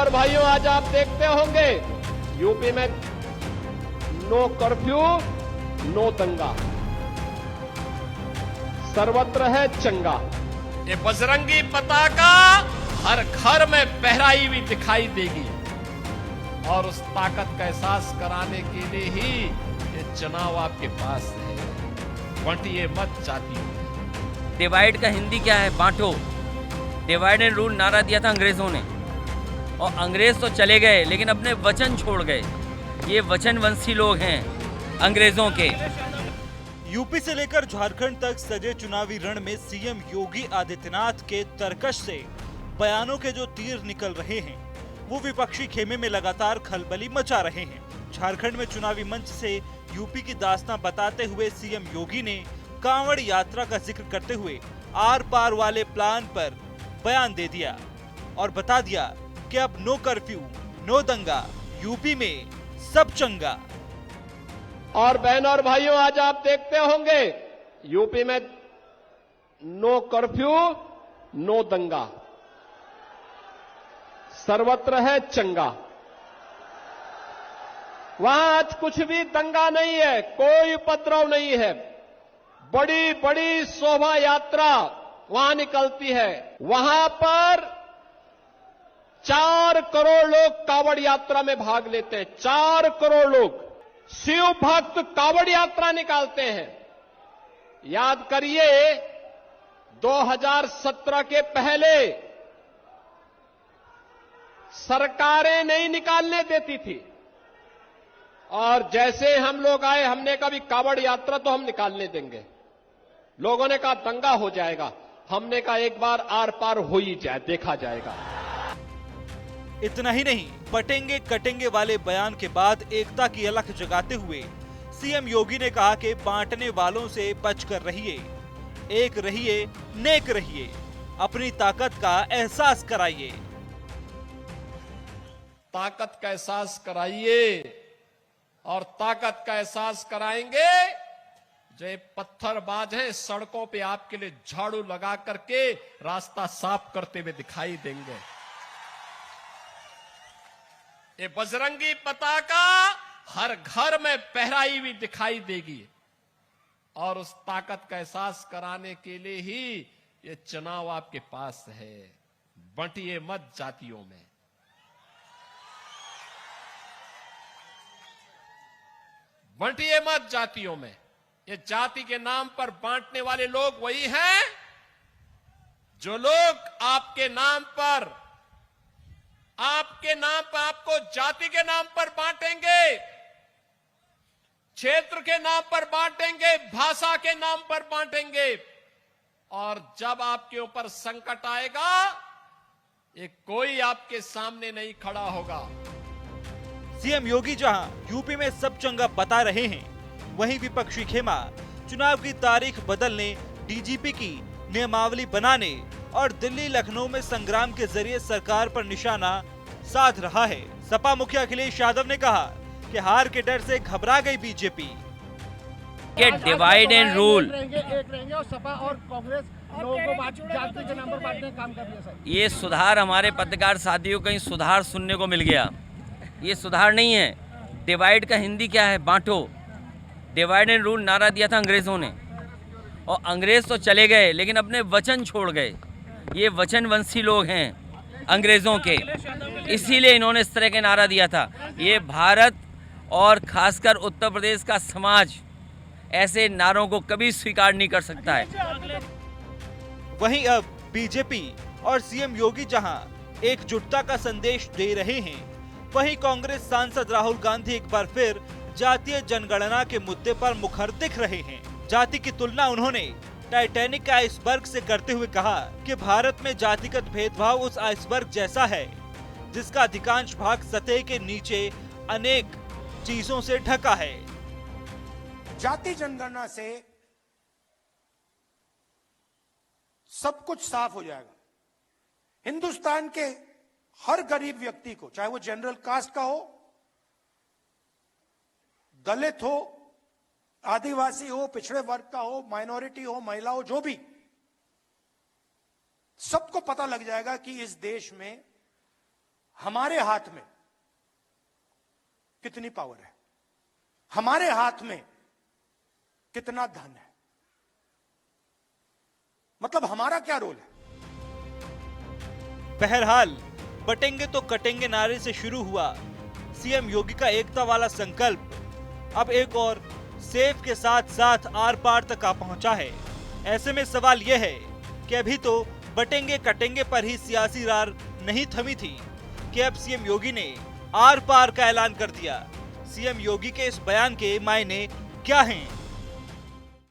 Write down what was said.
और भाइयों, आज आप देखते होंगे यूपी में नो कर्फ्यू, नो दंगा, सर्वत्र है चंगा। ये बजरंगी पताका हर घर में फहराई हुई दिखाई देगी और उस ताकत का एहसास कराने के लिए ही ये चुनाव आपके पास है। बांटिए मत जातियों। डिवाइड का हिंदी क्या है? बांटो। डिवाइड एंड रूल नारा दिया था अंग्रेजों ने, और अंग्रेज तो चले गए लेकिन अपने वचन छोड़ गए। ये वचनवंशी लोग हैं अंग्रेजों के। यूपी से लेकर झारखंड तक सजे चुनावी रण में सीएम योगी आदित्यनाथ के तरकश से बयानों के जो तीर निकल रहे हैं, वो विपक्षी खेमे में लगातार खलबली मचा रहे हैं। झारखंड में चुनावी मंच से यूपी की दास्तां बताते हुए सीएम योगी ने कांवड़ यात्रा का जिक्र करते हुए आर पार वाले प्लान पर बयान दे दिया और बता दिया कि अब नो कर्फ्यू, नो दंगा, यूपी में सब चंगा। और बहनों और भाइयों, आज आप देखते होंगे यूपी में नो कर्फ्यू, नो दंगा, सर्वत्र है चंगा। वहां आज कुछ भी दंगा नहीं है, कोई उपद्रव नहीं है। बड़ी बड़ी शोभा यात्रा वहां निकलती है। वहां पर 4 करोड़ लोग कांवड़ यात्रा में भाग लेते हैं। 4 करोड़ लोग शिव भक्त कांवड़ यात्रा निकालते हैं। याद करिए 2017 के पहले सरकारें नहीं निकालने देती थी, और जैसे हम लोग आए हमने कहा भी कांवड़ यात्रा तो हम निकालने देंगे। लोगों ने कहा दंगा हो जाएगा। हमने कहा एक बार आर पार हो ही जाए, देखा जाएगा। इतना ही नहीं, बटेंगे कटेंगे वाले बयान के बाद एकता की अलख जगाते हुए सीएम योगी ने कहा कि बांटने वालों से बचकर रहिए, एक रहिए, नेक रहिए, अपनी ताकत का एहसास कराइए। ताकत का एहसास कराइए, और ताकत का एहसास कराएंगे जो ये पत्थरबाज हैं सड़कों पे आपके लिए झाड़ू लगा करके रास्ता साफ करते हुए दिखाई देंगे। ये बजरंगी पताका हर घर में फहराई हुई दिखाई देगी, और उस ताकत का एहसास कराने के लिए ही ये चुनाव आपके पास है। बांटिए मत जातियों में। बांटिए मत जातियों में। ये जाति के नाम पर बांटने वाले लोग वही हैं जो लोग आपके नाम पर आपको जाति के नाम पर बांटेंगे, क्षेत्र के नाम पर बांटेंगे, भाषा के नाम पर बांटेंगे, और जब आपके ऊपर संकट आएगा ये कोई आपके सामने नहीं खड़ा होगा। सीएम योगी जहां यूपी में सब चंगा बता रहे हैं, वहीं विपक्षी खेमा चुनाव की तारीख बदलने, डीजीपी की नियमावली बनाने और दिल्ली लखनऊ में संग्राम के जरिए सरकार पर निशाना साध रहा है। सपा मुखिया अखिलेश यादव ने कहा कि हार के डर से घबरा गई बीजेपी। के डिवाइड एंड रूल, एक रहेंगे और सपा और कांग्रेस लोगों को जाति के नाम पर बांटने का काम कर रही है सर। ये सुधार हमारे पत्रकार साथियों को कहीं सुधार सुनने को मिल गया। ये सुधार नहीं है। डिवाइड का हिंदी क्या है? बांटो। डिवाइड एंड रूल नारा दिया था अंग्रेजों ने, और अंग्रेज तो चले गए लेकिन अपने वचन छोड़ गए। ये वचनवंशी लोग हैं अंग्रेजों के, इसीलिए इन्होंने इस तरह के नारा दिया था। ये भारत और खासकर उत्तर प्रदेश का समाज ऐसे नारों को कभी स्वीकार नहीं कर सकता है। वहीं अब बीजेपी और सीएम योगी जहां एकजुटता का संदेश दे रहे हैं, वहीं कांग्रेस सांसद राहुल गांधी एक बार फिर जातीय जनगणना के मुद्दे पर मुखर दिख रहे हैं। जाति की तुलना उन्होंने टाइटैनिक के आइसबर्ग से करते हुए कहा कि भारत में जातिगत भेदभाव उस आइसबर्ग जैसा है जिसका अधिकांश भाग सतह के नीचे अनेक चीजों से ढका है। जाति जनगणना से सब कुछ साफ हो जाएगा। हिंदुस्तान के हर गरीब व्यक्ति को, चाहे वो जनरल कास्ट का हो, दलित हो, आदिवासी हो, पिछड़े वर्ग का हो, माइनॉरिटी हो, महिला हो, जो भी, सबको पता लग जाएगा कि इस देश में हमारे हाथ में कितनी पावर है, हमारे हाथ में कितना धन है, मतलब हमारा क्या रोल है। बहरहाल बटेंगे तो कटेंगे नारे से शुरू हुआ सीएम योगी का एकता वाला संकल्प अब एक और सेफ के साथ साथ आर पार तक आ पहुंचा है। ऐसे में सवाल यह है कि अभी तो बटेंगे कटेंगे पर ही सियासी रार नहीं थमी थी कि अब सीएम योगी ने आर पार का ऐलान कर दिया। सीएम योगी के इस बयान के मायने क्या हैं?